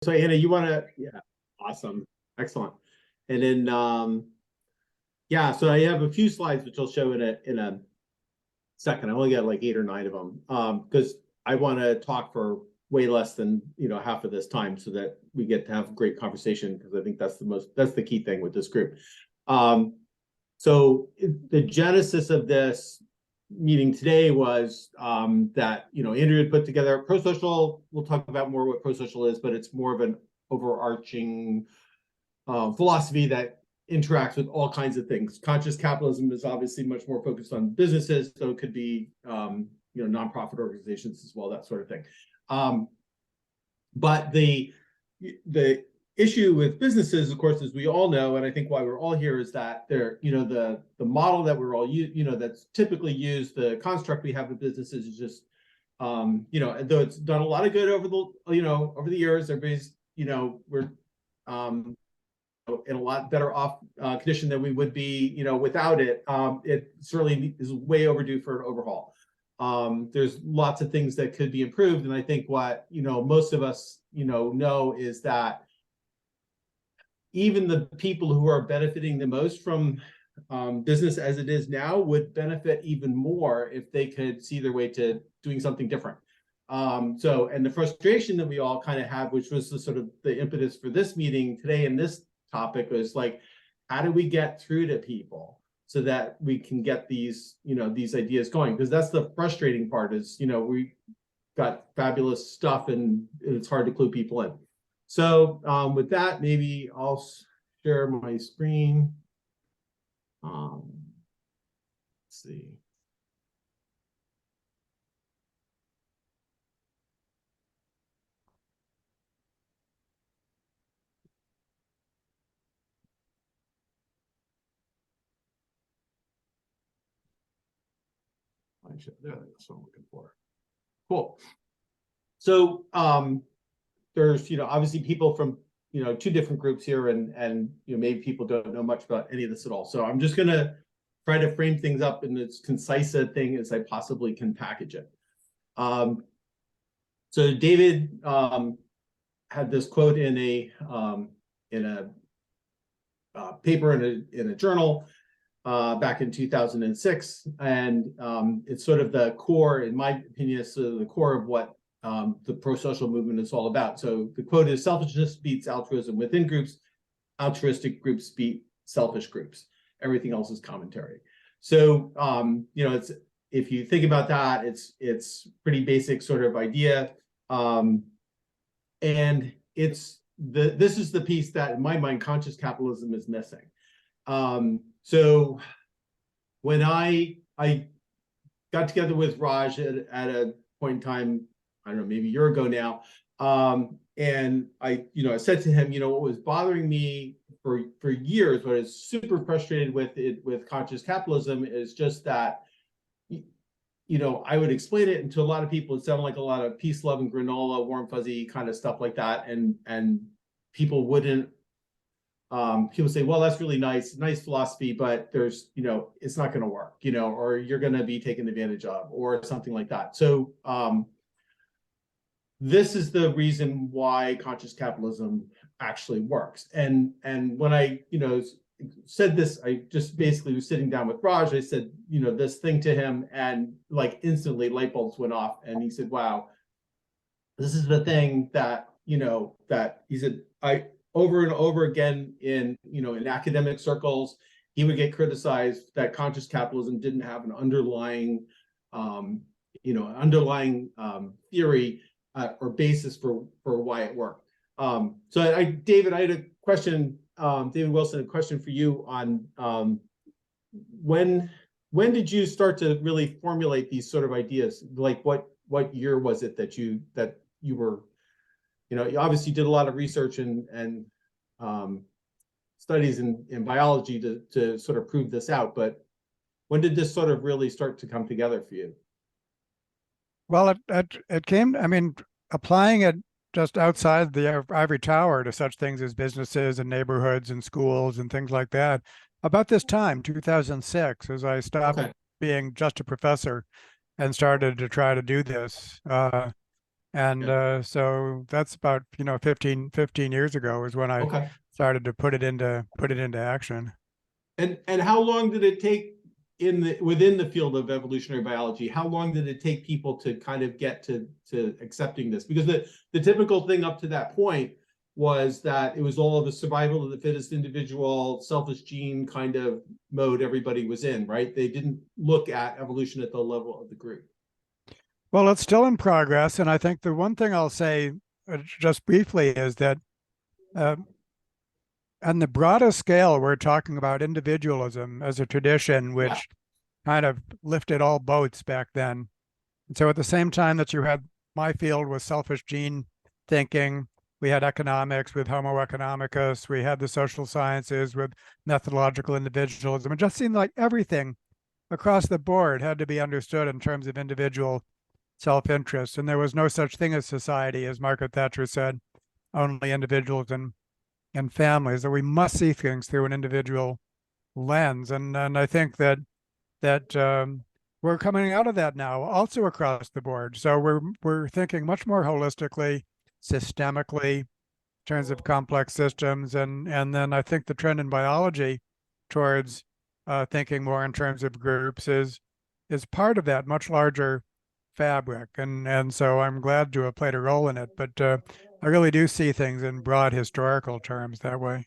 So Anna, you want to, yeah, awesome. Excellent. And then, yeah, so I have a few slides, which I'll show in a second. I only got like 8 or 9 of them, because I want to talk for way less than, half of this time so that we get to have a great conversation, because I think that's the key thing with this group. So the genesis of this meeting today was that Andrew had put together ProSocial. We'll talk about more what ProSocial is, but it's more of an overarching philosophy that interacts with all kinds of things. Conscious capitalism is obviously much more focused on businesses, so it could be nonprofit organizations as well, that sort of thing. But the issue with businesses, of course, as we all know, and I think why we're all here, is that they're, the model that we're all that's typically used, the construct we have with businesses is just, though it's done a lot of good over the years, everybody's, we're in a lot better off condition than we would be, without it. It certainly is way overdue for an overhaul. There's lots of things that could be improved, and I think what most of us know is that even the people who are benefiting the most from business as it is now would benefit even more if they could see their way to doing something different. And the frustration that we all kind of have, which was the sort of the impetus for this meeting today and this topic, was like, how do we get through to people so that we can get these ideas going? Because that's the frustrating part, is we got fabulous stuff and it's hard to clue people in. So with that, maybe I'll share my screen. Let's see. That's what I'm looking for. Cool. So there's obviously people from 2 different groups here, and maybe people don't know much about any of this at all. So I'm just gonna try to frame things up in as concise a thing as I possibly can package it. So David had this quote in a paper in a journal back in 2006, and it's sort of the core, in my opinion, is sort of the core of what the pro-social movement is all about. So the quote is, "Selfishness beats altruism within groups. Altruistic groups beat selfish groups. Everything else is commentary." So it's, if you think about that, it's pretty basic sort of idea, and this is the piece that, in my mind, conscious capitalism is missing. So when I got together with Raj at a point in time, I don't know, maybe a year ago now, and I said to him, what was bothering me for years, what I was super frustrated with conscious capitalism, is just that I would explain it, and to a lot of people it sounded like a lot of peace, love, and granola, warm fuzzy kind of stuff like that, and people wouldn't. People say, well, that's really nice philosophy, but there's, it's not going to work, or you're going to be taken advantage of, or something like that. So this is the reason why conscious capitalism actually works. And when I, said this, I just basically was sitting down with Raj. I said, this thing to him, and like instantly light bulbs went off, and he said, wow, this is the thing that, that he said, over and over again in academic circles, he would get criticized that conscious capitalism didn't have an underlying theory or basis for why it worked. So David, I had a question. David Wilson, a question for you on when did you start to really formulate these sort of ideas? Like what year was it that you were, you obviously did a lot of research and studies in biology to sort of prove this out, but when did this sort of really start to come together for you? Well, it came, I mean, applying it just outside the ivory tower to such things as businesses and neighborhoods and schools and things like that. About this time, 2006, as I stopped being just a professor and started to try to do this. And so that's about, 15 years ago is when I Okay. started to put it into action. And how long did it take within the field of evolutionary biology? How long did it take people to kind of get to accepting this? Because the typical thing up to that point was that it was all of the survival of the fittest individual, selfish gene kind of mode everybody was in, right? They didn't look at evolution at the level of the group. Well, it's still in progress, and I think the one thing I'll say just briefly is that uh, on the broadest scale, we're talking about individualism as a tradition, Yeah. which kind of lifted all boats back then. And so at the same time that you had my field with selfish gene thinking, we had economics with Homo economicus, we had the social sciences with methodological individualism. It just seemed like everything across the board had to be understood in terms of individual self-interest. And there was no such thing as society, as Margaret Thatcher said, only individuals and families, that we must see things through an individual lens. And I think that we're coming out of that now, also across the board. So we're thinking much more holistically, systemically, in terms of complex systems, and then I think the trend in biology towards thinking more in terms of groups is part of that much larger fabric, and so I'm glad to have played a role in it. But I really do see things in broad historical terms that way.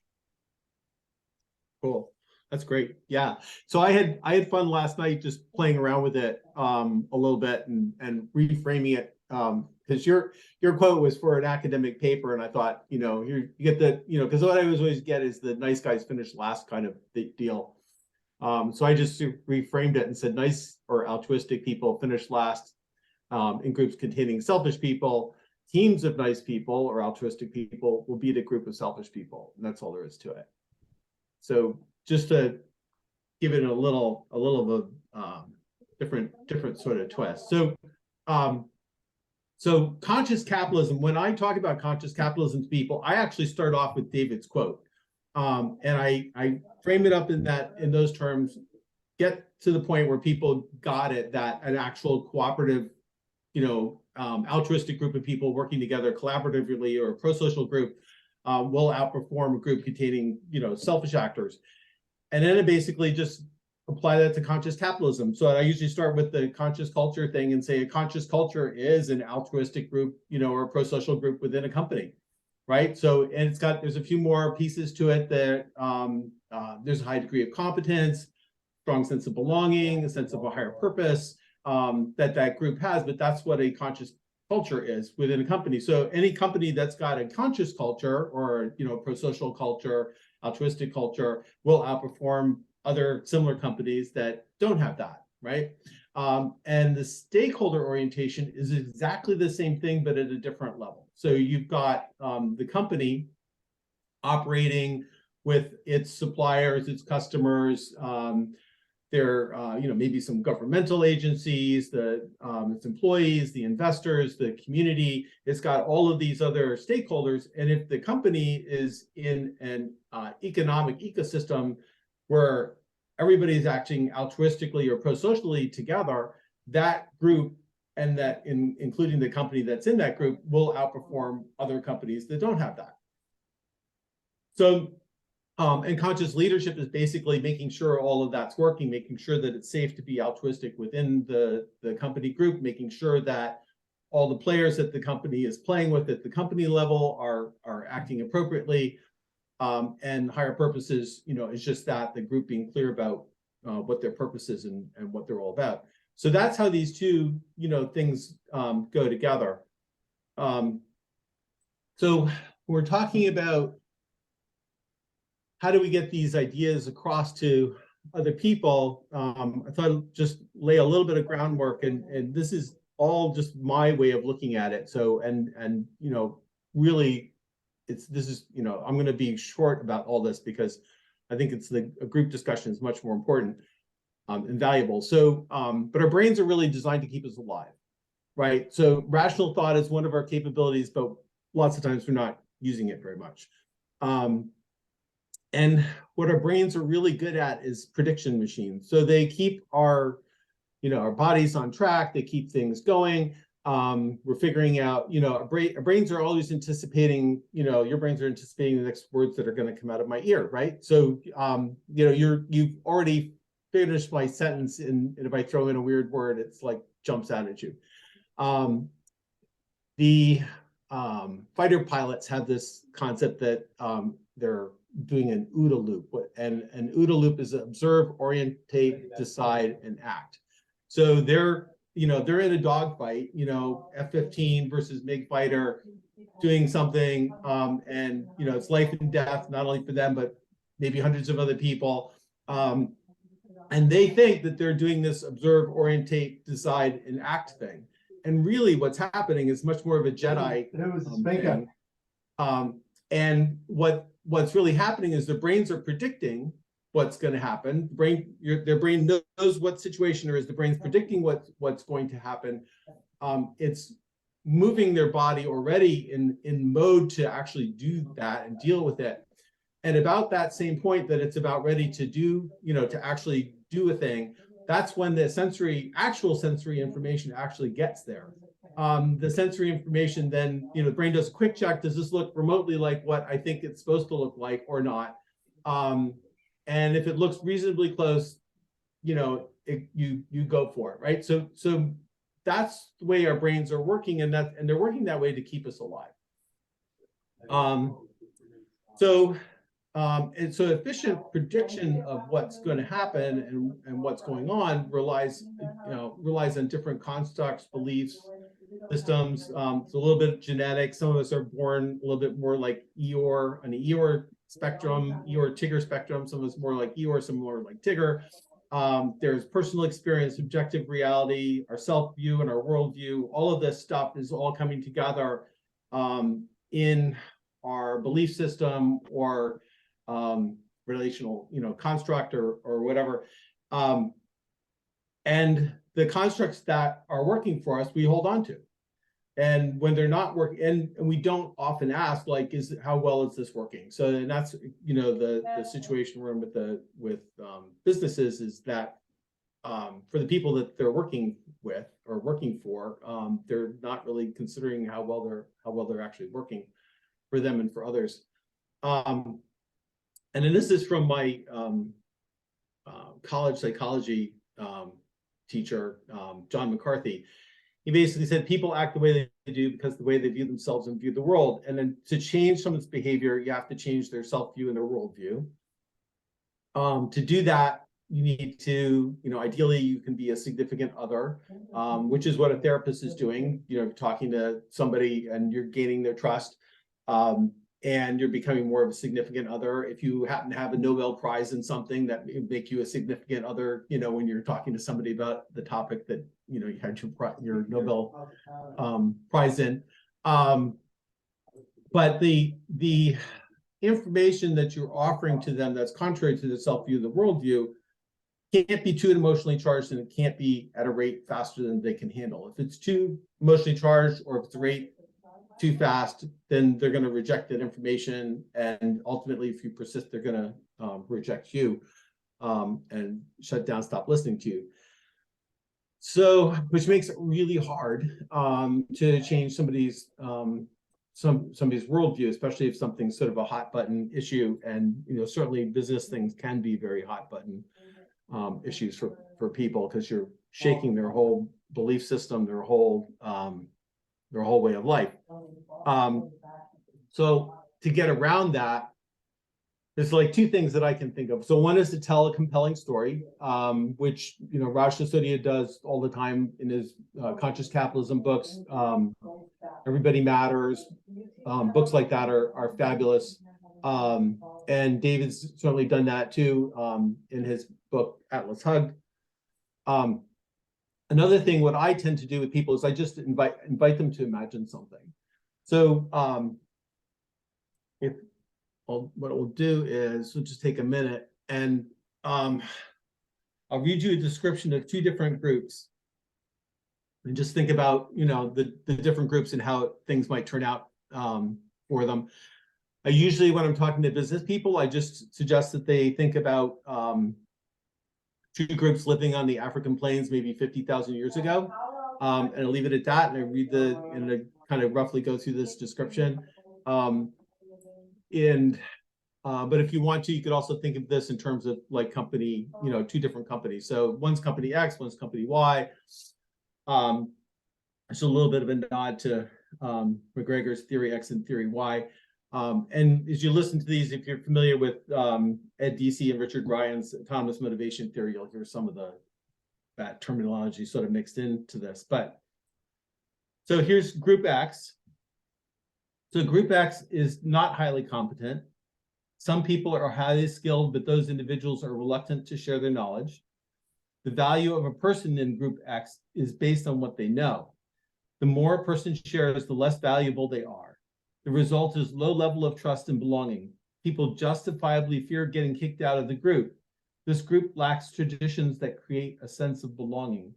Cool. That's great. Yeah. So I had fun last night just playing around with it a little bit and reframing it because your quote was for an academic paper, and I thought, you get the, because what I always get is the nice guys finish last kind of deal. So I just reframed it and said nice or altruistic people finish last in groups containing selfish people. Teams of nice people or altruistic people will beat a group of selfish people, and that's all there is to it. So just to give it a little of a different sort of twist. So conscious capitalism. When I talk about conscious capitalism to people, I actually start off with David's quote, and I frame it up in those terms. Get to the point where people got it, that an actual cooperative, altruistic group of people working together collaboratively, or a pro-social group will outperform a group containing, selfish actors. And then it basically just apply that to conscious capitalism. So I usually start with the conscious culture thing and say a conscious culture is an altruistic group, or a pro-social group within a company, right? So, and there's a few more pieces to it that there's a high degree of competence, strong sense of belonging, a sense of a higher purpose that group has, but that's what a conscious culture is within a company. So any company that's got a conscious culture or, pro-social culture, altruistic culture will outperform other similar companies that don't have that, right? And the stakeholder orientation is exactly the same thing, but at a different level. So you've got the company operating with its suppliers, its customers, there, maybe some governmental agencies, its employees, the investors, the community. It's got all of these other stakeholders. And if the company is in an economic ecosystem where everybody's acting altruistically or pro-socially together, that group, and that including the company that's in that group, will outperform other companies that don't have that. So and conscious leadership is basically making sure all of that's working, making sure that it's safe to be altruistic within the company group, making sure that all the players that the company is playing with at the company level are acting appropriately. And higher purposes, is just that the group being clear about what their purpose is and what they're all about. So that's how these two, things go together. So we're talking about how do we get these ideas across to other people? I thought I'd just lay a little bit of groundwork, and this is all just my way of looking at it. So, and really, I'm going to be short about all this because I think a group discussion is much more important and valuable. So, but our brains are really designed to keep us alive, right? So rational thought is one of our capabilities, but lots of times we're not using it very much. And what our brains are really good at is prediction machines. So they keep our bodies on track. They keep things going. We're figuring out, our brains are always anticipating, your brains are anticipating the next words that are going to come out of my ear, right? So, you've already finished my sentence, and if I throw in a weird word, it's like jumps out at you. The fighter pilots have this concept that they're doing an OODA loop, and an OODA loop is observe, orientate, decide, and act. So they're in a dogfight, F-15 versus MiG fighter, doing something, and it's life and death, not only for them but maybe hundreds of other people, and they think that they're doing this observe, orientate, decide, and act thing. And really what's happening is much more of a Jedi thing. And what's really happening is their brains are predicting what's going to happen. Their brain knows what situation there is. The brain's predicting what's going to happen. It's moving their body already in mode to actually do that and deal with it. And about that same point that it's about ready to do, to actually do a thing, that's when the actual sensory information actually gets there. The sensory information then, the brain does a quick check. Does this look remotely like what I think it's supposed to look like or not? And if it looks reasonably close, you go for it, right? So that's the way our brains are working, and they're working that way to keep us alive. And so efficient prediction of what's going to happen and what's going on relies on different constructs, beliefs, systems. It's a little bit genetic. Some of us are born a little bit more like Eeyore, an Eeyore spectrum, Eeyore Tigger spectrum. Some of us more like Eeyore, some more like Tigger. There's personal experience, subjective reality, our self-view and our worldview. All of this stuff is all coming together in our belief system or relational, construct or whatever. And the constructs that are working for us, we hold on to. And when they're not working, and we don't often ask, like, how well is this working? So, and that's, the situation we're in with businesses is that for the people that they're working with or working for, they're not really considering how well they're actually working for them and for others. And then this is from my college psychology teacher, John McCarthy. He basically said people act the way they do because the way they view themselves and view the world. And then to change someone's behavior, you have to change their self-view and their worldview. To do that, you need to, ideally you can be a significant other, which is what a therapist is doing, talking to somebody and you're gaining their trust. And you're becoming more of a significant other. If you happen to have a Nobel Prize in something, that would make you a significant other, when you're talking to somebody about the topic that, you had your Nobel Prize in. But the information that you're offering to them that's contrary to the self-view, the worldview, can't be too emotionally charged, and it can't be at a rate faster than they can handle. If it's too emotionally charged, or if it's a rate too fast, then they're going to reject that information, and ultimately, if you persist, they're going to reject you and shut down, stop listening to you. So, which makes it really hard to change somebody's worldview, especially if something's sort of a hot button issue. And certainly business things can be very hot button issues for people, because you're shaking their whole belief system, their whole way of life. So to get around that, there's like two things that I can think of. So one is to tell a compelling story, which Raj Sisodia does all the time in his conscious capitalism books. Everybody Matters, books like that are fabulous. And David's certainly done that too in his book Atlas Hug. Another thing, what I tend to do with people is I just invite them to imagine something. So what we'll do is we'll just take a minute, and I'll read you a description of two different groups, and just think about the different groups and how things might turn out for them. I usually, when I'm talking to business people, I just suggest that they think about two groups living on the African plains maybe 50,000 years ago. And I'll leave it at that. And I read and I kind of roughly go through this description. But if you want to, you could also think of this in terms of like company, two different companies. So one's company X, one's company Y. It's a little bit of a nod to McGregor's theory X and theory Y. And as you listen to these, if you're familiar with Ed Deci and Richard Ryan's autonomous motivation theory, you'll hear some of that terminology sort of mixed into this. But so here's Group X. So Group X is not highly competent. Some people are highly skilled, but those individuals are reluctant to share their knowledge. The value of a person in Group X is based on what they know. The more a person shares, the less valuable they are. The result is low level of trust and belonging. People justifiably fear getting kicked out of the group. This group lacks traditions that create a sense of belonging.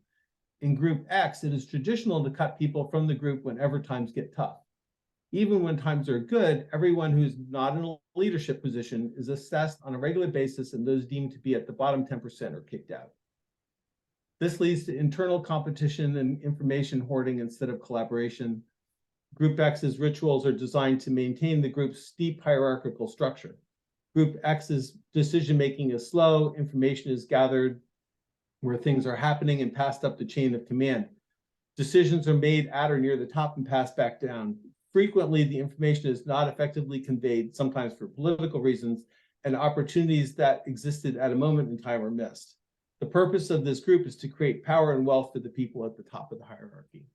In Group X, it is traditional to cut people from the group whenever times get tough. Even when times are good, everyone who's not in a leadership position is assessed on a regular basis, and those deemed to be at the bottom 10% are kicked out. This leads to internal competition and information hoarding instead of collaboration. Group X's rituals are designed to maintain the group's steep hierarchical structure. Group X's decision-making is slow, information is gathered where things are happening and passed up the chain of command. Decisions are made at or near the top and passed back down. Frequently, the information is not effectively conveyed, sometimes for political reasons, and opportunities that existed at a moment in time are missed. The purpose of this group is to create power and wealth for the people at the top of the hierarchy.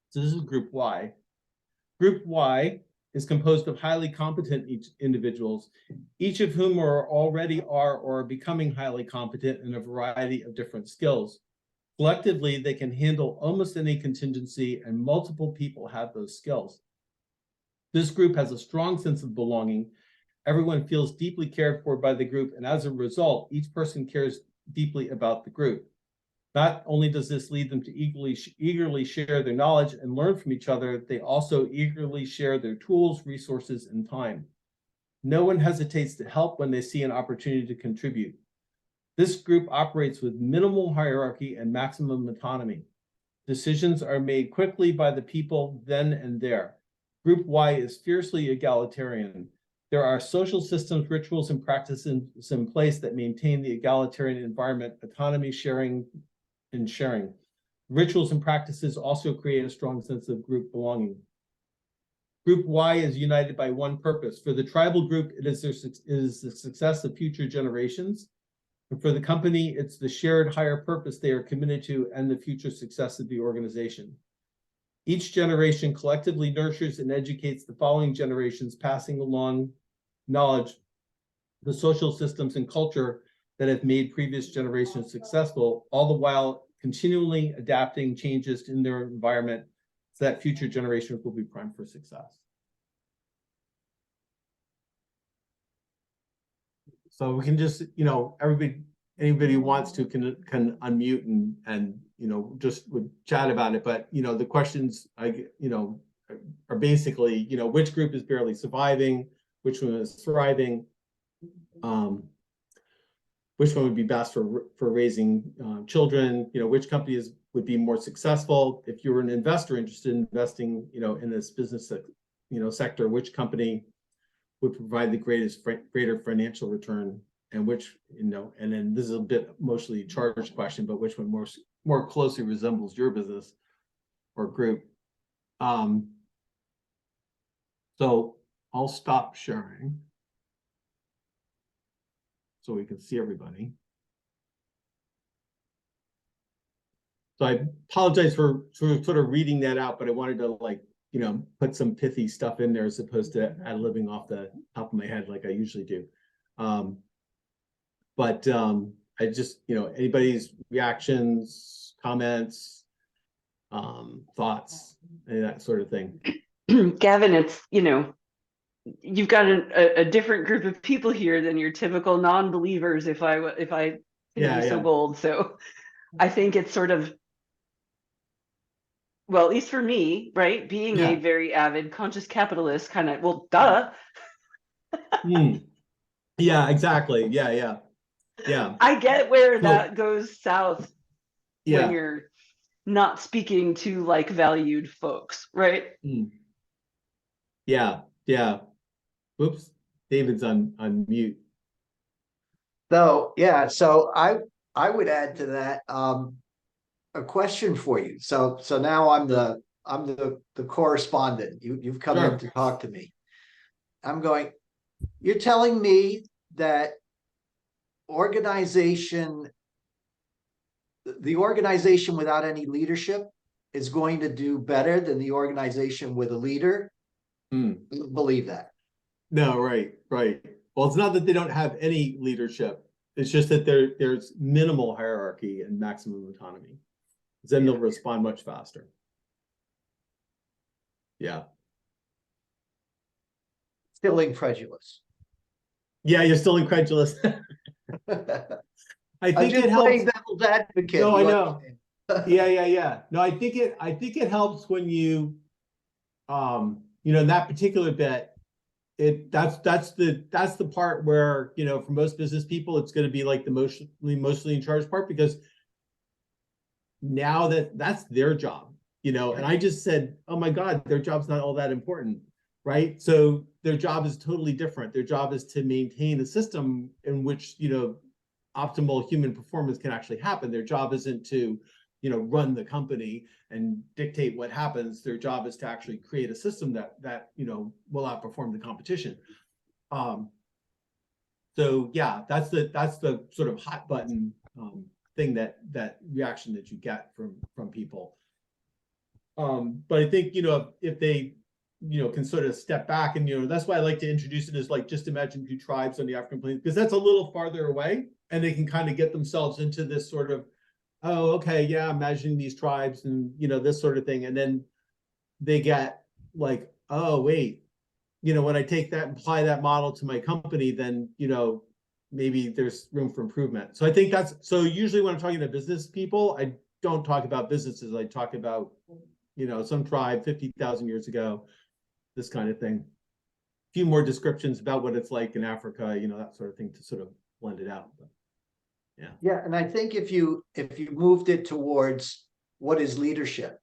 So this is Group Y. Group Y is composed of highly competent individuals, each of whom already are or are becoming highly competent in a variety of different skills. Collectively, they can handle almost any contingency, and multiple people have those skills. This group has a strong sense of belonging. Everyone feels deeply cared for by the group, and as a result, each person cares deeply about the group. Not only does this lead them to eagerly share their knowledge and learn from each other, they also eagerly share their tools, resources, and time. No one hesitates to help when they see an opportunity to contribute. This group operates with minimal hierarchy and maximum autonomy. Decisions are made quickly by the people then and there. Group Y is fiercely egalitarian. There are social systems, rituals, and practices in place that maintain the egalitarian environment, autonomy, sharing, and sharing. Rituals and practices also create a strong sense of group belonging. Group Y is united by one purpose. For the tribal group, it is the success of future generations. And for the company, it's the shared higher purpose they are committed to and the future success of the organization. Each generation collectively nurtures and educates the following generations, passing along knowledge, the social systems and culture that have made previous generations successful, all the while continually adapting changes in their environment so that future generations will be primed for success. So we can just, anybody who wants to can unmute and just would chat about it. But the questions are basically, which group is barely surviving, which one is thriving, which one would be best for raising children, which companies would be more successful. If you're an investor interested in investing, in this business, sector, which company would provide the greater financial return, and which, and then this is a bit mostly charged question, but which one more closely resembles your business or group. So I'll stop sharing so we can see everybody. So I apologize for sort of reading that out, but I wanted to put some pithy stuff in there as opposed to ad-libbing off the top of my head like I usually do. But I just, anybody's reactions, comments, thoughts, and that sort of thing. Gavin, it's, you've got a different group of people here than your typical non-believers, if I can be so bold. So I think it's sort of, well, at least for me, right, being a very avid conscious capitalist, kind of, well, duh. Yeah, exactly. Yeah. I get where that goes south when you're not speaking to like valued folks, right? Yeah, yeah. Whoops, David's on mute. So yeah, so I would add to that a question for you. So now I'm the correspondent. You've come in Sure. to talk to me. I'm going, you're telling me that the organization without any leadership is going to do better than the organization with a leader? Hmm. I don't believe that. No, right, right. Well, it's not that they don't have any leadership. It's just that there's minimal hierarchy and maximum autonomy. Then they'll respond much faster. Yeah. Still incredulous. Yeah, you're still incredulous. I I'm think just it helps. playing devil's advocate. No, I You know. understand? Yeah. No, I think it helps when you in that particular bit, that's the part where, for most business people, it's going to be like the mostly in charge part, because now that's their job, and I just said, oh my God, their job's not all that important, right? So their job is totally different. Their job is to maintain a system in which, optimal human performance can actually happen. Their job isn't to, run the company and dictate what happens. Their job is to actually create a system that will outperform the competition. So yeah, that's the sort of hot button thing, that reaction that you get from people. But I think, if they, can sort of step back, and, that's why I like to introduce it as like, just imagine 2 tribes on the African plains, because that's a little farther away, and they can kind of get themselves into this sort of, oh, okay, yeah, imagining these tribes and, this sort of thing. And then they get like, oh, wait, when I take that and apply that model to my company, then, maybe there's room for improvement. So I think so usually when I'm talking to business people, I don't talk about businesses. I talk about, some tribe 50,000 years ago, this kind of thing. A few more descriptions about what it's like in Africa, that sort of thing, to sort of blend it out. But, yeah. Yeah, and I think if you moved it towards what is leadership,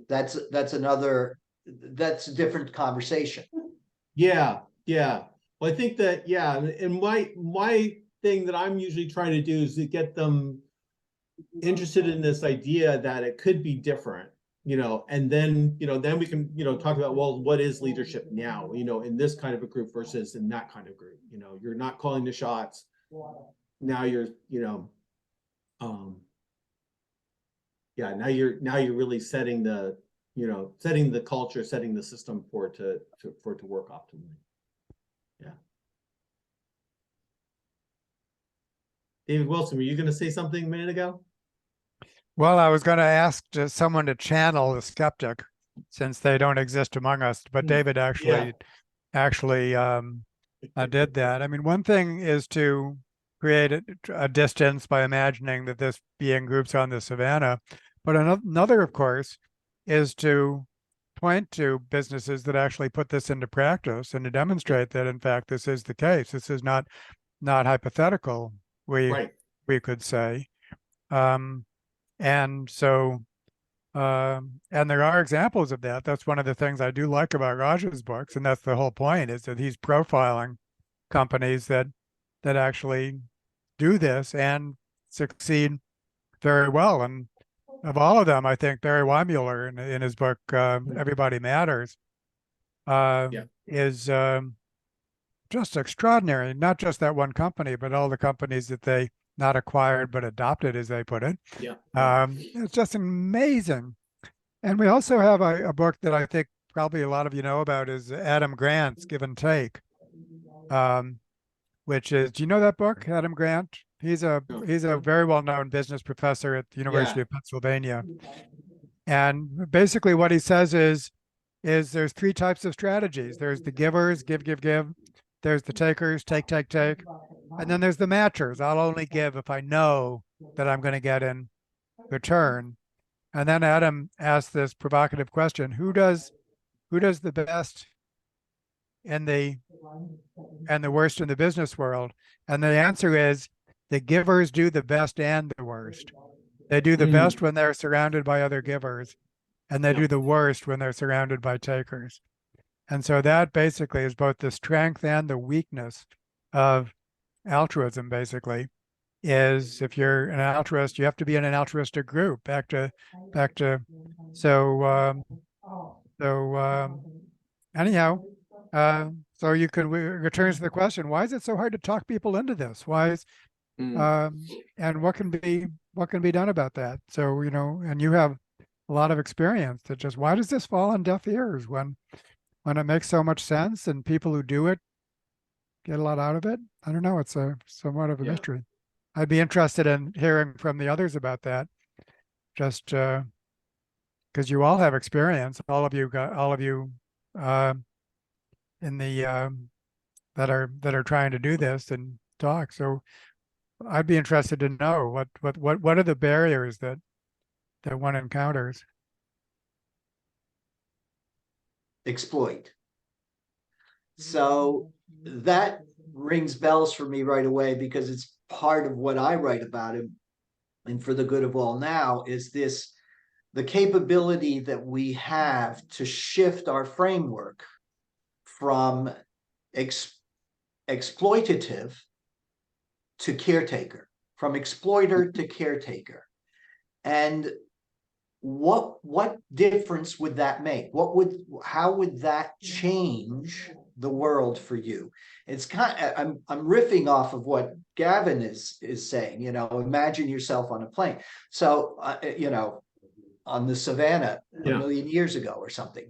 that's a different conversation. Yeah. Well, I think that, and my thing that I'm usually trying to do is to get them interested in this idea that it could be different, and then, then we can, talk about, well, what is leadership now, in this kind of a group versus in that kind of group. You're not calling the shots. Now you're, now you're really setting the, setting the culture, setting the system for it to work optimally. Yeah. David Wilson, were you going to say something a minute ago? Well, I was going to ask someone to channel the skeptic, since they don't exist among us, but David actually did that. I mean, one thing is to create a distance by imagining that this being groups on the savannah, but another, of course, is to point to businesses that actually put this into practice and to demonstrate that, in fact, this is the case. This is not hypothetical, we could say. And so, and there are examples of that. That's one of the things I do like about Raj's books, and that's the whole point, is that he's profiling companies that actually do this and succeed very well. And of all of them, I think Barry Weinmuller in his book Everybody Matters is just extraordinary. Not just that one company, but all the companies that they not acquired but adopted, as they put it. It's just amazing. And we also have a book that I think probably a lot of you know about, is Adam Grant's Give and Take, which is, do you know that book, Adam Grant? He's a very well-known business professor at the University of Pennsylvania. And basically what he says is there's 3 types of strategies. There's the givers, give. There's the takers, take. And then there's the matchers. I'll only give if I know that I'm going to get in return. And then Adam asked this provocative question: who does the best and the worst in the business world? And the answer is the givers do the best and the worst. They do the Mm. best when they're surrounded by other givers, and they do the worst when they're surrounded by takers. And so that basically is both the strength and the weakness of altruism, basically, is if you're an altruist, you have to be in an altruistic group. Back to so anyhow, so you could return to the question, why is it so hard to talk people into this? Why is and what can be done about that? So, and you have a lot of experience that just, why does this fall on deaf ears when it makes so much sense and people who do it get a lot out of it? I don't know. It's somewhat of a mystery. I'd be interested in hearing from the others about that, just because you all have experience, all of you in the that are trying to do this and talk. So I'd be interested to know what are the barriers that one encounters. Exploit. So that rings bells for me right away, because it's part of what I write about it. And for the good of all now is the capability that we have to shift our framework from exploitative to caretaker, from exploiter to caretaker. And what difference would that make? How would that change the world for you? It's I'm riffing off of what Gavin is saying, imagine yourself on a plane. So on the savannah a million years ago or something,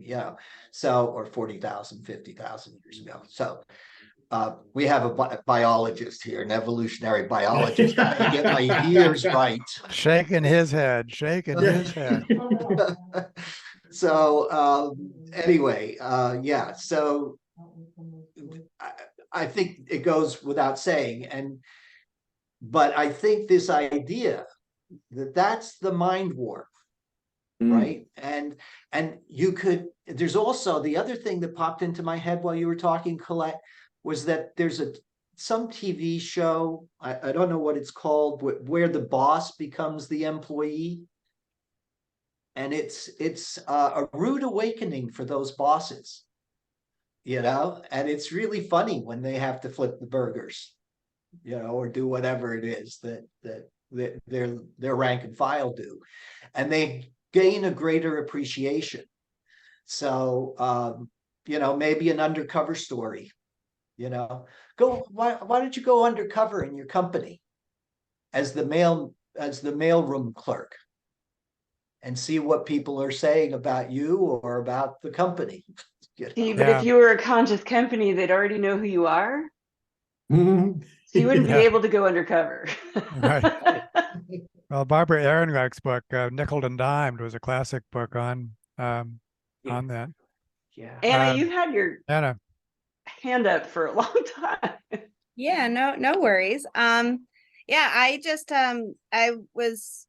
so, or 40,000, 50,000 years ago. So we have a biologist here, an evolutionary biologist. I get my years right. Shaking his head. So anyway, so I think it goes without saying, but I think this idea that's the mind warp, right? And there's also the other thing that popped into my head while you were talking, Colette, was that there's some TV show, I don't know what it's called, where the boss becomes the employee. And it's a rude awakening for those bosses, and it's really funny when they have to flip the burgers, or do whatever it is that their rank and file do, and they gain a greater appreciation. So maybe an undercover story, why don't you go undercover in your company as the mailroom clerk and see what people are saying about you or about the company. But if you were a conscious company, they'd already know who you are. So you wouldn't be able to go undercover. Right. Well, Barbara Ehrenreich's book, Nickeled and Dimed, was a classic book on that. Yeah. Anna, you've had your hand up for a long time. Yeah, no worries. I just I was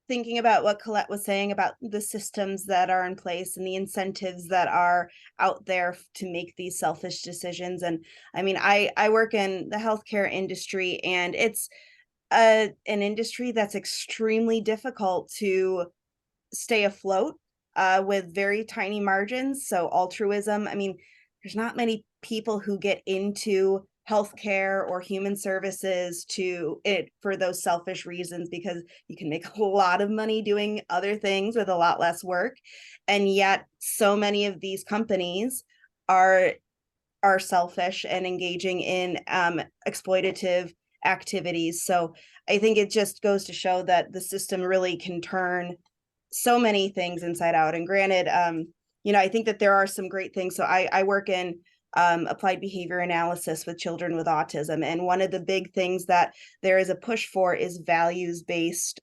thinking about what Colette was saying about the systems that are in place and the incentives that are out there to make these selfish decisions. And I mean, I work in the healthcare industry, and it's an industry that's extremely difficult to stay afloat with very tiny margins. So altruism, I mean, there's not many people who get into healthcare or human services for those selfish reasons, because you can make a lot of money doing other things with a lot less work. And yet so many of these companies are selfish and engaging in exploitative activities. So I think it just goes to show that the system really can turn so many things inside out. And granted, I think that there are some great things. So I work in applied behavior analysis with children with autism. And one of the big things that there is a push for is values-based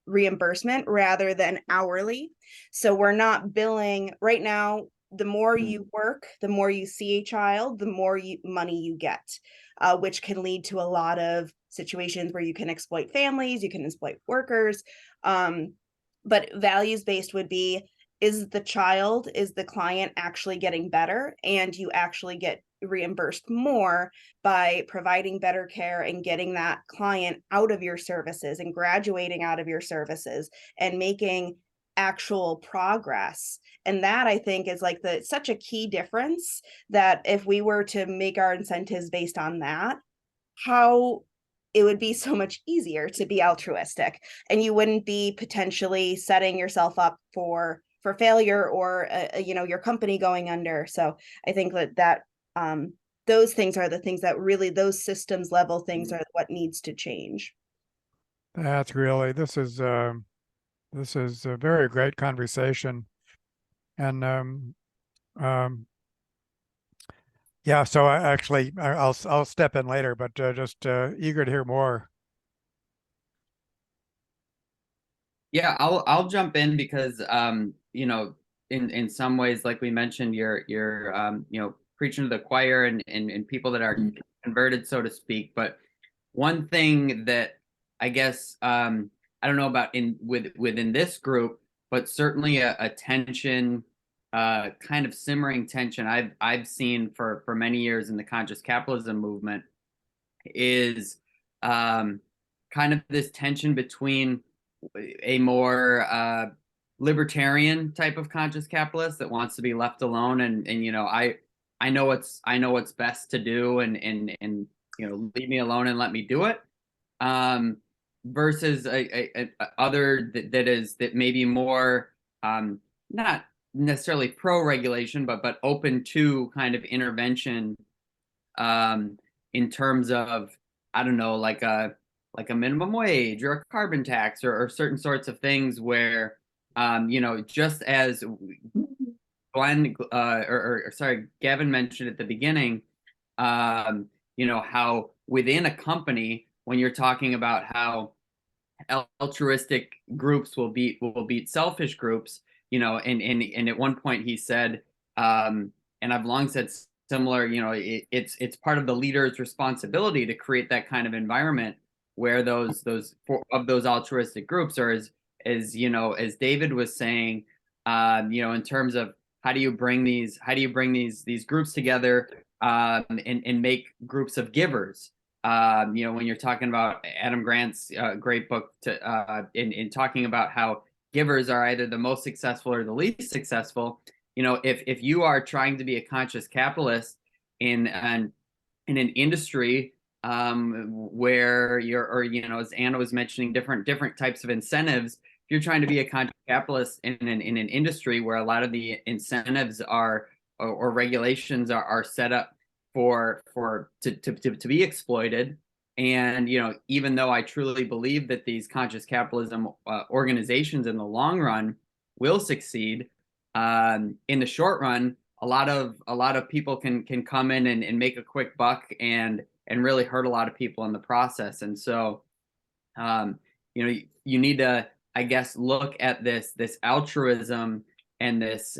reimbursement rather than hourly. So we're not billing right now. The more you work, the more you see a child, the more money you get, which can lead to a lot of situations where you can exploit families, you can exploit workers. But values-based would be, is the client actually getting better, and you actually get reimbursed more by providing better care and getting that client out of your services and graduating out of your services and making actual progress. And that, I think, is like such a key difference, that if we were to make our incentives based on that, how it would be so much easier to be altruistic, and you wouldn't be potentially setting yourself up for failure, or your company going under. So I think that those things are the things that really, those systems level things are what needs to change. That's really, this is a very great conversation. And yeah, so I'll step in later, but just eager to hear more. Yeah, I'll jump in because in some ways, like we mentioned, you're preaching to the choir and people that are converted, so to speak. But one thing that I guess I don't know about within this group, but certainly a tension, kind of simmering tension I've seen for many years in the conscious capitalism movement is kind of this tension between a more libertarian type of conscious capitalist that wants to be left alone, and I know what's best to do, and leave me alone and let me do it, versus a other that may be more not necessarily pro-regulation, but open to kind of intervention, in terms of, I don't know, like a minimum wage or a carbon tax, or certain sorts of things where, just as Glenn Gavin mentioned at the beginning, how within a company, when you're talking about how altruistic groups will beat selfish groups, and at one point he said, and I've long said similar, it's part of the leader's responsibility to create that kind of environment where those altruistic groups are, as David was saying, in terms of how do you bring these groups together, and make groups of givers. When you're talking about Adam Grant's great book in talking about how givers are either the most successful or the least successful. If you are trying to be a conscious capitalist in an industry where as Anna was mentioning, different types of incentives. If you're trying to be a conscious capitalist in an industry where a lot of the incentives or regulations are set up to be exploited, and even though I truly believe that these conscious capitalism organizations in the long run will succeed, in the short run, a lot of people can come in and make a quick buck and really hurt a lot of people in the process. And so, you need to, I guess, look at this altruism and this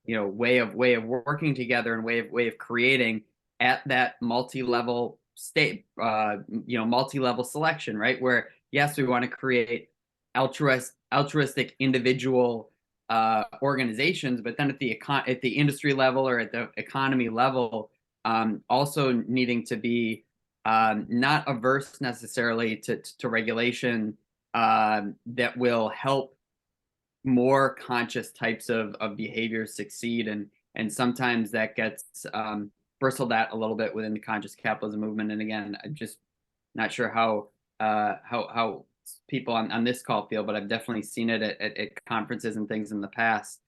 way of working together and way of creating at that multi-level state, multi-level selection, right? Where yes, we want to create altruistic individual organizations, but then at the industry level or at the economy level, also needing to be not averse necessarily to regulation that will help more conscious types of behaviors succeed, and sometimes that gets bristled at a little bit within the conscious capitalism movement. And again, I'm just not sure how people on this call feel, but I've definitely seen it at conferences and things in the past.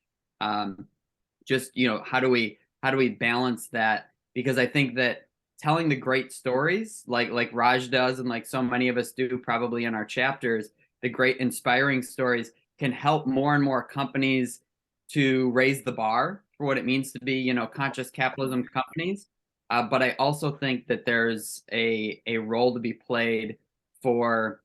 Just how do we balance that? Because I think that telling the great stories like Raj does, and like so many of us do probably in our chapters, the great inspiring stories can help more and more companies to raise the bar for what it means to be, conscious capitalism companies. But I also think that there's a role to be played for,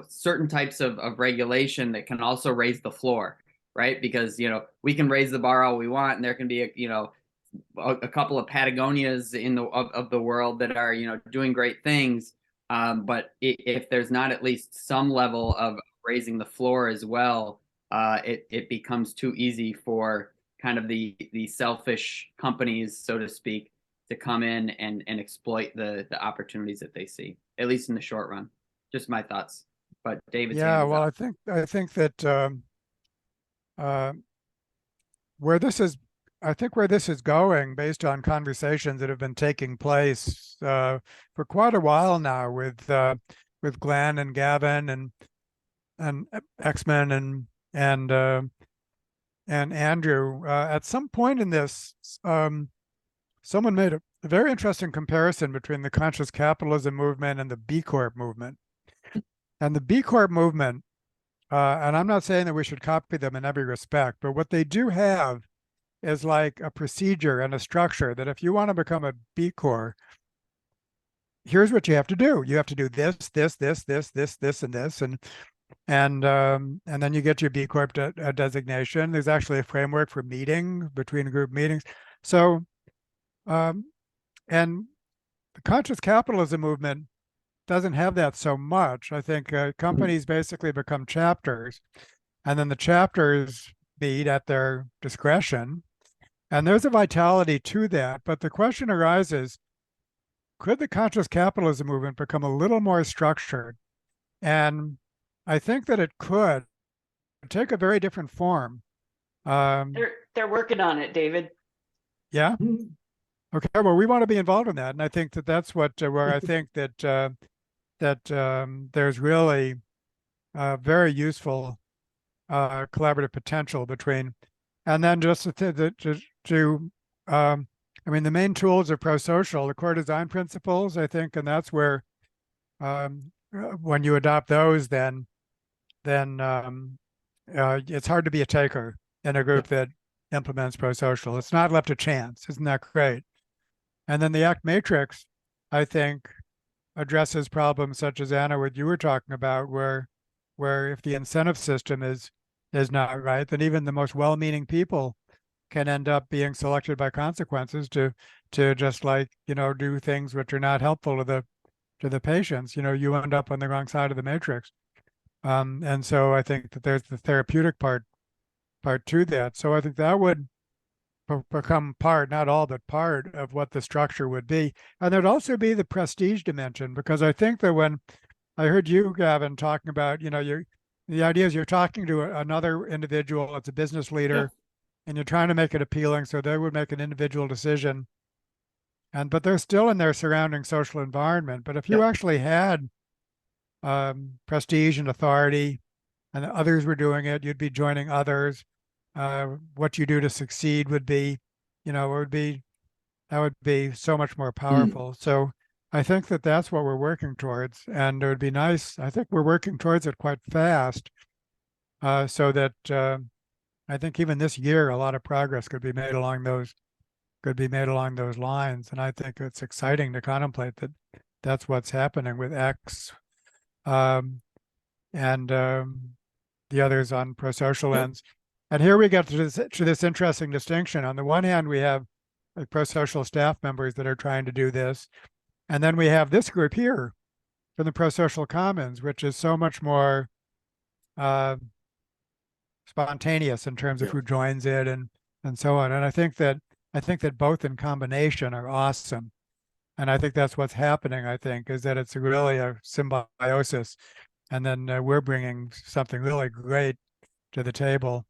certain types of regulation that can also raise the floor, right? Because, we can raise the bar all we want, and there can be a couple of Patagonias of the world that are, doing great things. But if there's not at least some level of raising the floor as well, it becomes too easy for kind of the selfish companies, so to speak, to come in and exploit the opportunities that they see, at least in the short run. Just my thoughts. But David's Yeah, hand is well, up. I think that where this is, I think where this is going, based on conversations that have been taking place for quite a while now with Glenn and Gavin and X-Men and Andrew. At some point in this, someone made a very interesting comparison between the conscious capitalism movement and the B Corp movement. And the B Corp movement, and I'm not saying that we should copy them in every respect, but what they do have is like a procedure and a structure that if you want to become a B Corp, here's what you have to do. You have to do this, and this, and then you get your B Corp designation. There's actually a framework for meeting between group meetings. So, and the conscious capitalism movement doesn't have that so much. I think companies basically become chapters, and then the chapters meet at their discretion. And there's a vitality to that. But the question arises, could the conscious capitalism movement become a little more structured? And I think that it could take a very different form. They're working on it, David. Yeah. Okay. Well, we want to be involved in that, and I think that that's what where I think that there's really very useful collaborative potential between, and then just I mean, the main tools are ProSocial, the core design principles, I think, and that's where when you adopt those, then it's hard to be a taker in a group that implements ProSocial. It's not left to chance. Isn't that great? And then the ACT matrix, I think, addresses problems such as Anna, what you were talking about, where if the incentive system is not right, then even the most well-meaning people can end up being selected by consequences to just like, do things which are not helpful to the patients. You end up on the wrong side of the matrix. And so I think that there's the therapeutic part to that. So I think that would become part, not all, but part of what the structure would be. And there'd also be the prestige dimension, because I think that when I heard you, Gavin, talking about, the idea is you're talking to another individual, it's a business leader, and you're trying to make it appealing so they would make an individual decision. But they're still in their surrounding social environment. But if you actually had prestige and authority, and others were doing it, you'd be joining others. What you do to succeed would be, that would be so much more powerful. So I think that that's what we're working towards, and it would be nice. I think we're working towards it quite fast, so that I think even this year a lot of progress could be made along those lines. And I think it's exciting to contemplate that that's what's happening with X, and the others on ProSocial ends. And here we get to this interesting distinction. On the one hand, we have like ProSocial staff members that are trying to do this. And then we have this group here from the ProSocial Commons, which is so much more spontaneous in terms of who joins it and so on. And I think that both in combination are awesome. And I think that's what's happening, I think, is that it's really a symbiosis. And then we're bringing something really great to the table.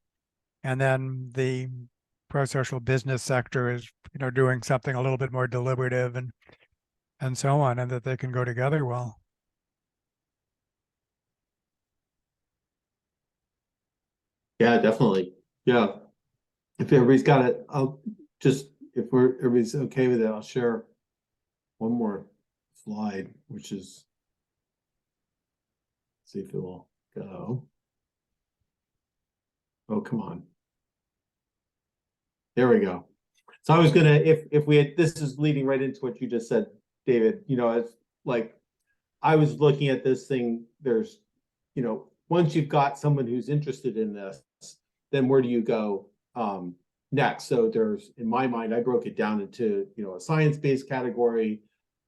And then the ProSocial business sector is, doing something a little bit more deliberative and so on, and that they can go together well. Yeah, definitely. Yeah. If everybody's got it, everybody's okay with it, I'll share one more slide, which is, see if it will go. Oh, come on. There we go. So I was gonna, if we had, this is leading right into what you just said, David, it's like, I was looking at this thing, there's, once you've got someone who's interested in this, then where do you go next? So there's, in my mind, I broke it down into, a science-based category,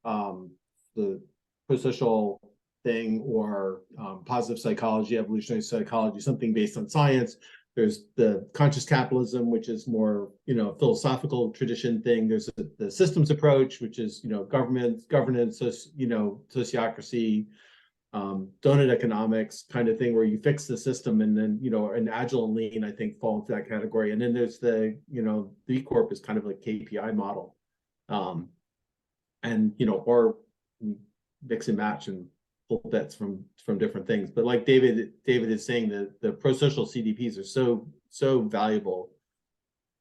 the ProSocial thing, or positive psychology, evolutionary psychology, something based on science. There's the conscious capitalism, which is more, philosophical tradition thing. There's the systems approach, which is, governance, sociocracy, donut economics kind of thing, where you fix the system, and then, and agile and lean, I think, fall into that category. And then there's the, B Corp is kind of like KPI model. And, or mix and match and pull bets from different things. But like David is saying, the ProSocial CDPs are so valuable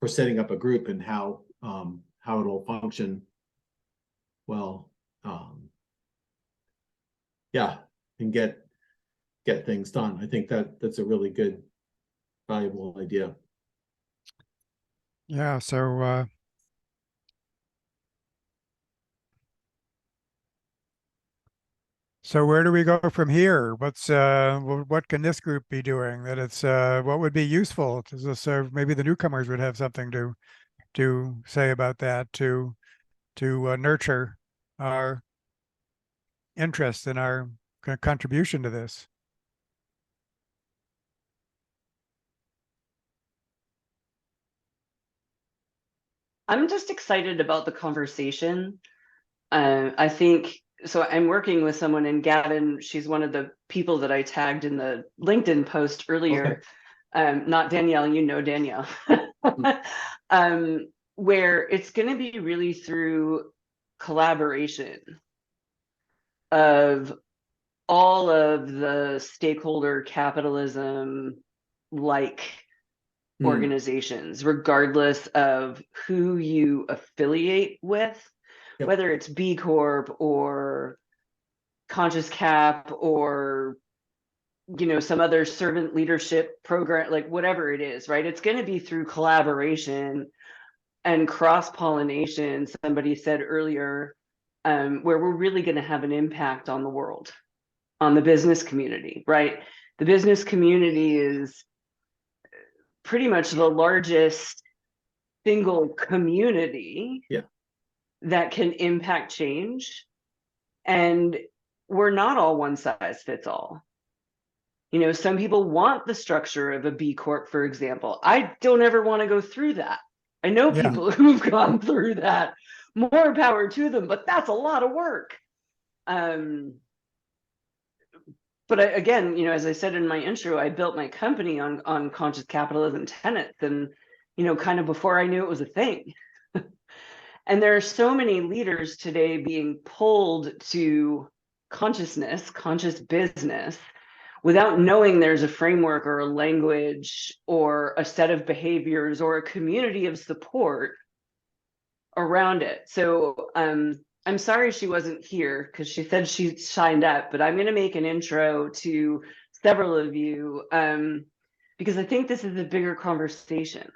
for setting up a group and how it'll function well. And get things done. I think that's a really good, valuable idea. Yeah. So so where do we go from here? What can this group be doing? What would be useful? So maybe the newcomers would have something to say about that, to nurture our interest in our contribution to this. I'm just excited about the conversation. I think so. I'm working with someone in Gavin. She's one of the people that I tagged in the LinkedIn post earlier. Okay. Not Danielle, Danielle. Where it's going to be really through collaboration of all of the stakeholder capitalism organizations, regardless of who you affiliate with. Yep. Whether it's B Corp or Conscious Cap or, some other servant leadership program, like whatever it is, right? It's going to be through collaboration and cross-pollination, somebody said earlier, where we're really going to have an impact on the world, on the business community, right? The business community is pretty much the largest single community that can impact change. And we're not all one size fits all. Some people want the structure of a B Corp, for example. I don't ever want to go through that. I know people who've gone through that. More power to them, but that's a lot of work. But again, as I said in my intro, I built my company on conscious capitalism tenets, and kind of before I knew it was a thing. And there are so many leaders today being pulled to consciousness, conscious business, without knowing there's a framework or a language or a set of behaviors or a community of support around it. So I'm sorry she wasn't here because she said she signed up, but I'm going to make an intro to several of you because I think this is a bigger conversation.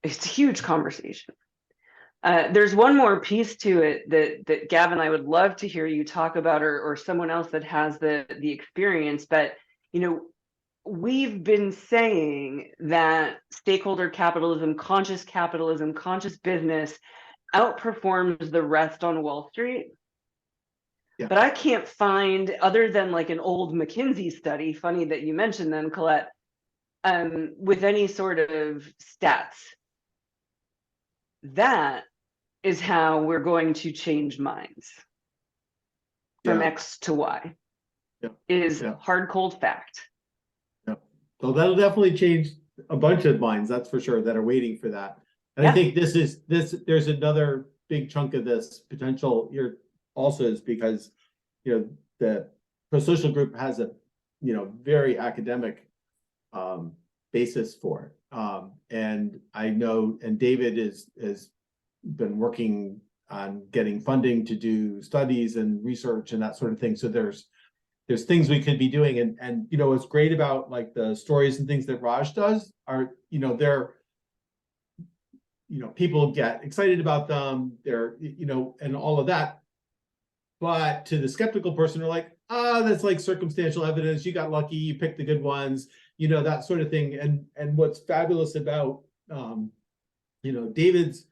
It's a huge conversation. There's one more piece to it that Gavin, I would love to hear you talk about, or someone else that has the experience. But we've been saying that stakeholder capitalism, conscious business outperforms the rest on Wall Street. Yeah. But I can't find, other than like an old McKinsey study, funny that you mentioned them, Colette, with any sort of stats. That is how we're going to change minds from X to Y. Is hard, cold fact. So that'll definitely change a bunch of minds, that's for sure, that are waiting for that. And I think there's another big chunk of this potential here also, is because the ProSocial group has a very academic basis for it. And I know, and David has been working on getting funding to do studies and research and that sort of thing. So there's things we could be doing. And what's great about like the stories and things that Raj does are, they're, people get excited about them, they're, and all of that. But to the skeptical person, they're like, that's like circumstantial evidence. You got lucky, you picked the good ones, that sort of thing. And what's fabulous about, David's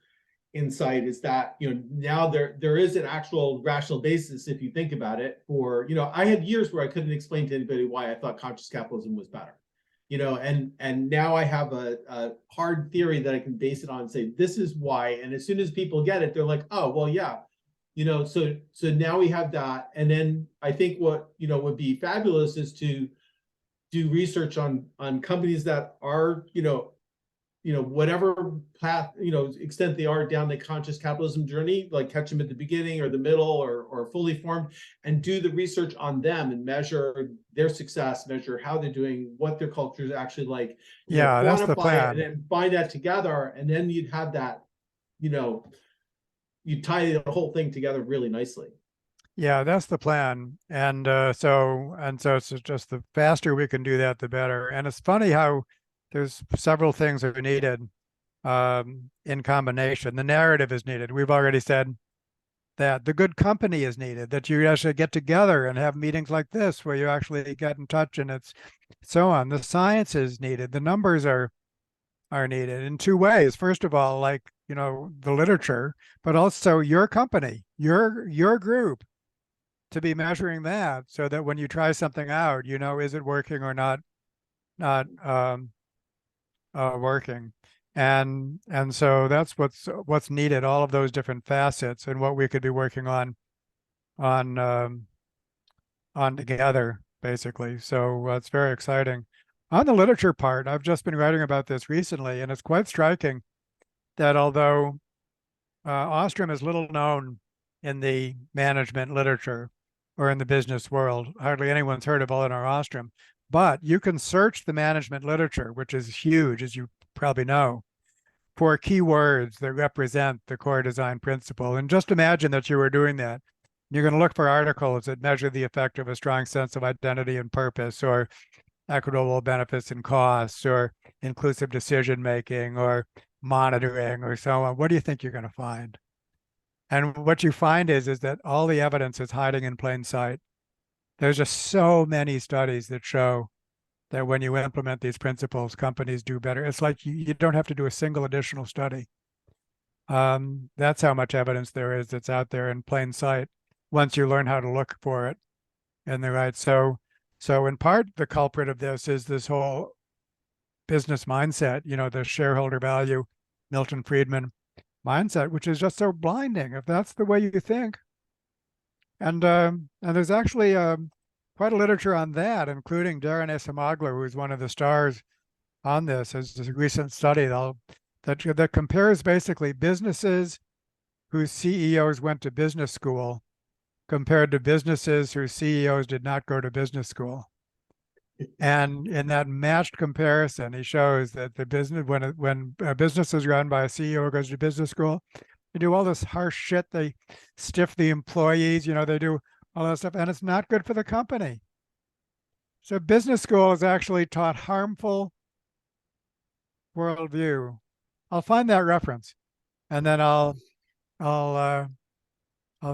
insight is that, you know, now there is an actual rational basis, if you think about it, for, you know, I had years where I couldn't explain to anybody why I thought conscious capitalism was better, you know, and now I have a hard theory that I can base it on and say, this is why. And as soon as people get it, they're like, oh, well, yeah, you know, so now we have that. And then I think what, you know, would be fabulous is to do research on companies that are, you know, whatever path, you know, extent they are down the conscious capitalism journey, like catch them at the beginning or the middle or fully formed, and do the research on them and measure their success, measure how they're doing, what their culture is actually like. Yeah, that's the quantify it, plan. and then bind that together, and then you'd have that, you know, you tie the whole thing together really nicely. Yeah, that's the plan. And so it's just the faster we can do that, the better. And it's funny how there's several things that are needed in combination. The narrative is needed. We've already said that the good company is needed, that you actually get together and have meetings like this where you actually get in touch, and it's so on. The science is needed. The numbers are needed in two ways. First of all, like, you know, the literature, but also your company, your group, to be measuring that so that when you try something out, you know, is it working or not working. And so that's what's needed, all of those different facets, and what we could be working on together, basically. So it's very exciting. On the literature part, I've just been writing about this recently, and it's quite striking that although Ostrom is little known in the management literature or in the business world, hardly anyone's heard of Elinor Ostrom, but you can search the management literature, which is huge, as you probably know, for keywords that represent the core design principle. And just imagine that you were doing that. You're going to look for articles that measure the effect of a strong sense of identity and purpose, or equitable benefits and costs, or inclusive decision making, or monitoring, or so on. What do you think you're going to find? And what you find is that all the evidence is hiding in plain sight. There's just so many studies that show that when you implement these principles, companies do better. It's like you don't have to do a single additional study. That's how much evidence there is that's out there in plain sight once you learn how to look for it in the right. So in part, the culprit of this is this whole business mindset, you know, the shareholder value, Milton Friedman mindset, which is just so blinding if that's the way you think. And there's actually quite a literature on that, including Darren Esamoglu, who's one of the stars on this, has a recent study that compares basically businesses whose CEOs went to business school compared to businesses whose CEOs did not go to business school. And in that matched comparison, he shows that the business, when a business is run by a CEO who goes to business school, they do all this harsh shit. They stiff the employees, you know, they do all that stuff, and it's not good for the company. So business school is actually taught harmful worldview. I'll find that reference, and then I'll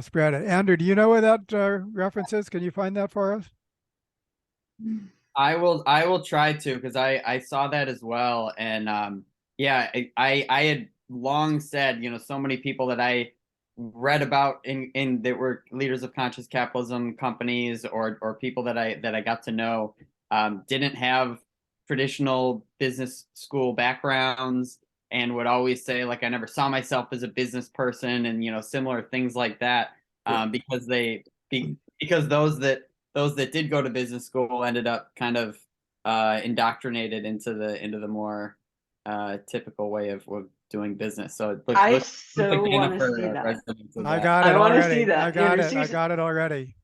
spread it. Andrew, do you know where that reference is? Can you find that for us? I will try to, because I saw that as well. And yeah, I had long said, you know, so many people that I read about in that were leaders of conscious capitalism companies, or people that I got to know, didn't have traditional business school backgrounds, and would always say, like, I never saw myself as a business person, and, you know, similar things like that, because those that did go to business school ended up kind of indoctrinated into the more typical way of doing business. So I so want to see that. I got it I want to already. see that. I got Andrew, it. I got it already.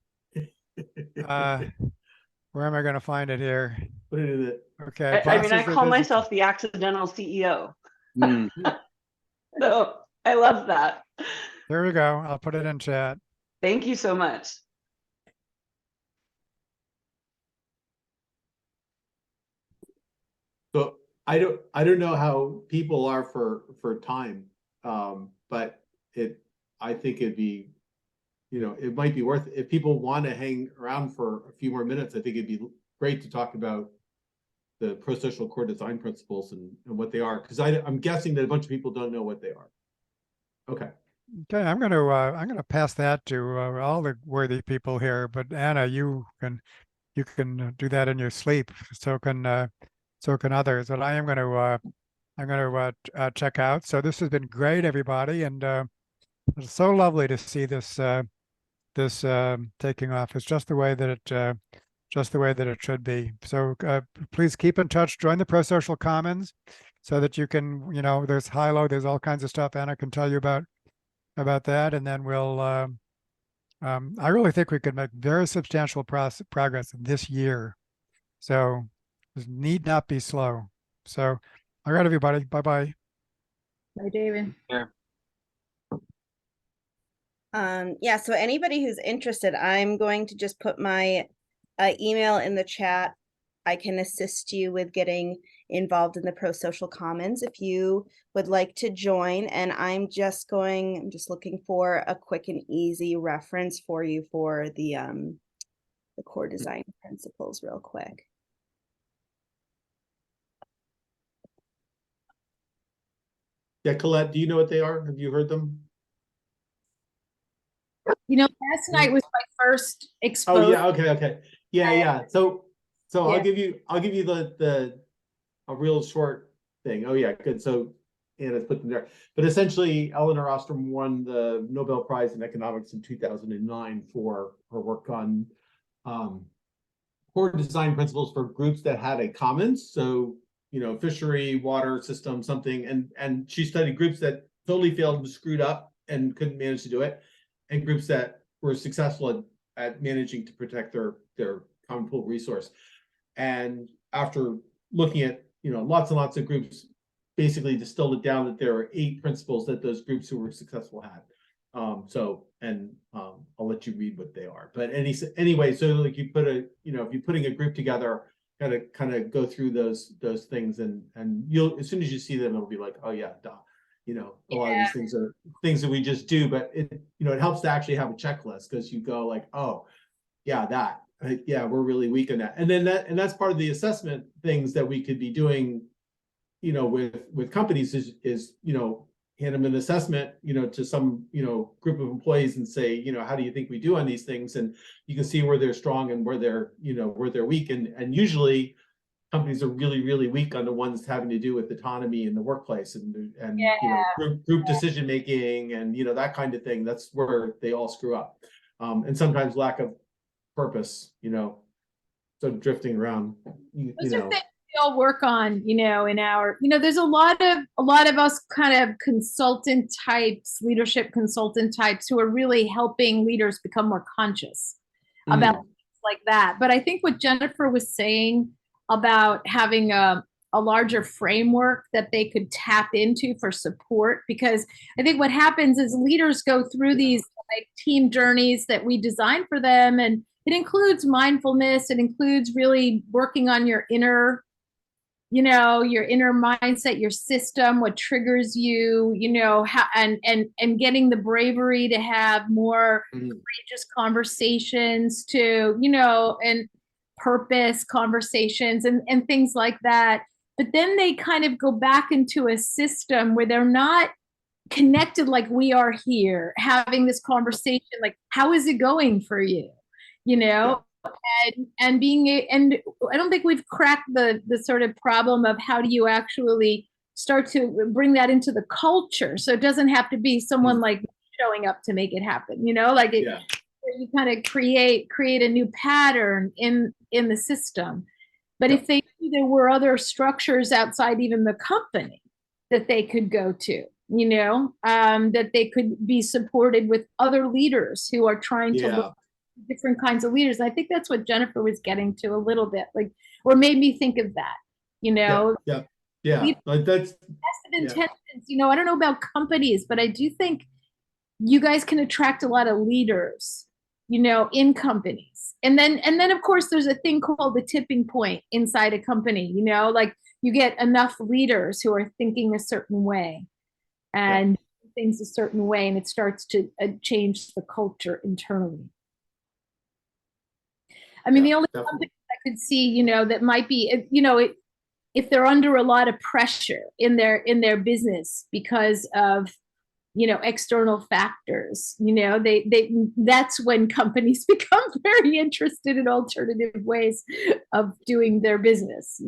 Where am I going to find it here? Put it in it. Okay. I mean, I call myself the accidental CEO. Mm. So I love that. There we go. I'll put it in chat. Thank you so much. So I don't know how people are for time, but I think it'd be, you know, it might be worth it. If people want to hang around for a few more minutes, I think it'd be great to talk about the ProSocial core design principles and what they are, because I'm guessing that a bunch of people don't know what they are. Okay. Okay, I'm gonna pass that to all the worthy people here, but Anna, you can do that in your sleep. So can others. But I'm gonna check out. So this has been great, everybody, and it's so lovely to see this taking off. It's just the way that it should be. So please keep in touch. Join the ProSocial Commons so that you can, there's high-low, there's all kinds of stuff Anna can tell you about that, and then we'll. I really think we could make very substantial progress this year. So this need not be slow. So, all right, everybody. Bye-bye. Bye, David. Yeah, so anybody who's interested, I'm going to just put my email in the chat. I can assist you with getting involved in the ProSocial Commons if you would like to join. And I'm just looking for a quick and easy reference for you for the core design principles real quick. Yeah, Colette, do you know what they are? Have you heard them? Last night was my first exposure. Oh yeah, okay. Yeah. So Yeah. I'll give you a real short thing. Oh yeah, good. So Anna's put them there. But essentially, Elinor Ostrom won the Nobel Prize in Economics in 2009 for her work on core design principles for groups that had a commons. So, fishery, water system, something. And she studied groups that totally failed and screwed up and couldn't manage to do it, and groups that were successful at managing to protect their common pool resource. And after looking at lots and lots of groups, basically distilled it down that there are 8 principles that those groups who were successful had. I'll let you read what they are. But anyway, so like you put if you're putting a group together, kind of go through those things, and you'll, as soon as you see them, it'll be like, oh yeah, duh. A lot of these things are things that we just do, but it helps to actually have a checklist, because you go like, oh yeah, we're really weak on that. And then that's part of the assessment things that we could be doing, with companies is hand them an assessment, to some, group of employees and say, how do you think we do on these things? And you can see where they're strong and where they're weak. And usually companies are really, really weak on the ones having to do with autonomy in the workplace and group decision making and that kind of thing. That's where they all screw up. And sometimes lack of purpose, sort of drifting around. Those are things we all work on, in our, there's a lot of us kind of consultant types, leadership consultant types, who are really helping leaders become more conscious about things like that. But I think what Jennifer was saying about having a larger framework that they could tap into for support, because I think what happens is leaders go through these team journeys that we design for them, and it includes mindfulness, it includes really working on your inner mindset, your system, what triggers you, how, and getting the bravery to have more courageous conversations, and purpose conversations and things like that. But then they kind of go back into a system where they're not connected like we are here, having this conversation, like, how is it going for you? And I don't think we've cracked the sort of problem of how do you actually start to bring that into the culture, so it doesn't have to be someone like showing up to make it happen, you kind of create a new pattern in the system. But if they knew there were other structures outside even the company that they could go to, that they could be supported with other leaders who are trying to look at different kinds of leaders. I think that's what Jennifer was getting to a little bit, or made me think of that, Like that's intentions. I don't know about companies, but I do think you guys can attract a lot of leaders, in companies. And then of course there's a thing called the tipping point inside a company, like you get enough leaders who are thinking a certain way and things a certain way, and it starts to change the culture internally. I mean, the only company I could see, that might be, if they're under a lot of pressure in their business because of, external factors. That's when companies become very interested in alternative ways of doing their business,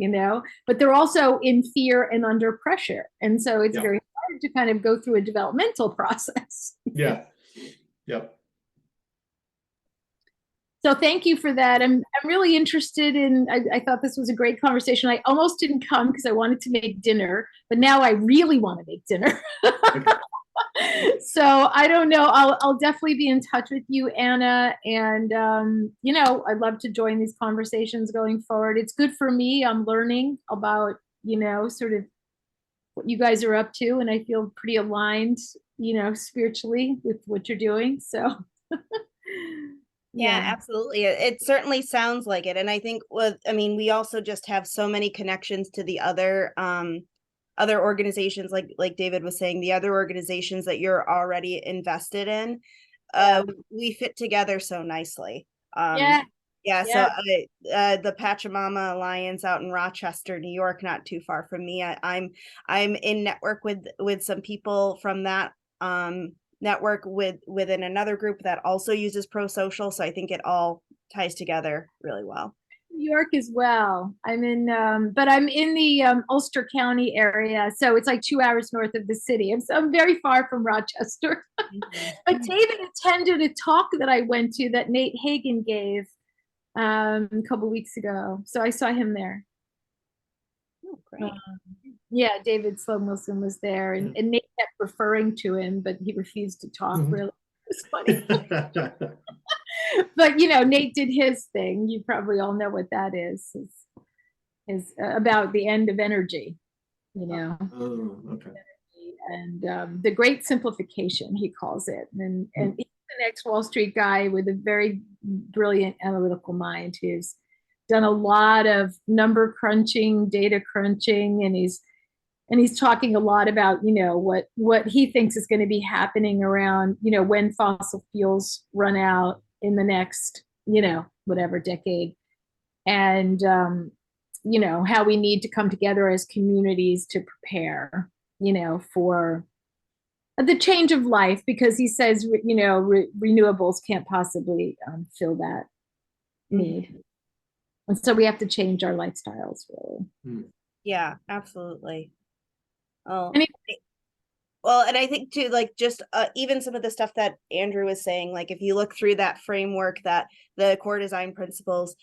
but they're also in fear and under pressure. And so it's very hard to kind of go through a developmental process. Yeah. Yep. So thank you for that. I'm really interested in, I thought this was a great conversation. I almost didn't come because I wanted to make dinner, but now I really want to make dinner. So I don't know. I'll definitely be in touch with you, Anna. And, I'd love to join these conversations going forward. It's good for me. I'm learning about, sort of what you guys are up to. And I feel pretty aligned, spiritually with what you're doing. So Yeah, absolutely. It certainly sounds like it. And I think we also just have so many connections to the other organizations, like David was saying, the other organizations that you're already invested in. We fit together so nicely. So the Pachamama Alliance out in Rochester, New York, not too far from me. I'm in network with some people from that network within another group that also uses ProSocial. So I think it all ties together really well. New York as well. I'm in, but I'm in the Ulster County area, so it's like 2 hours north of the city. I'm very far from Rochester. But David attended a talk that I went to that Nate Hagen gave a couple weeks ago, so I saw him there. Oh, great. David Sloan Wilson was there, and Nate kept referring to him, but he refused to talk. Really, it was funny. But Nate did his thing. You probably all know what that is. Is about the end of energy. Oh, okay. And the great simplification, he calls it. And he's an ex-Wall Street guy with a very brilliant analytical mind who's done a lot of number crunching, data crunching, and he's talking a lot about what he thinks is going to be happening around when fossil fuels run out in the next whatever decade, and how we need to come together as communities to prepare for the change of life, because he says renewables can't possibly fill that need, and so we have to change our lifestyles, really. Yeah, absolutely. Oh, Anyway. Well, and I think too, like just even some of the stuff that Andrew was saying, like if you look through that framework, that the core design principles,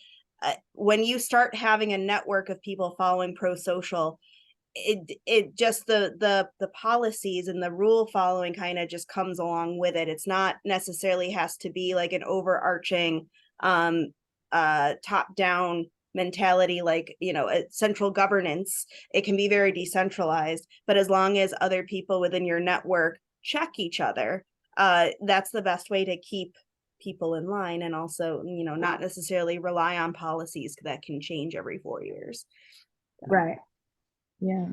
when you start having a network of people following ProSocial, it just the policies and the rule following kind of just comes along with it. It's not necessarily has to be like an overarching top down mentality, like central governance. It can be very decentralized, but as long as other people within your network check each other, that's the best way to keep people in line, and also not necessarily rely on policies that can change every 4 years. Right. Yeah.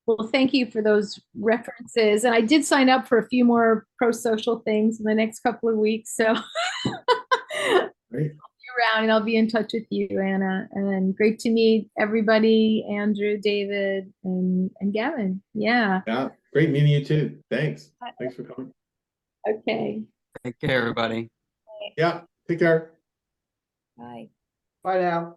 Well, thank you for those references. And I did sign up for a few more ProSocial things in the next couple of weeks, so Great. around, and I'll be in touch with you, Anna. And great to meet everybody, Andrew, David, and Gavin. Yeah. Yeah. Great meeting you too. Thanks for coming. Okay. Take care, everybody. Yeah. Take care. Bye. Bye now.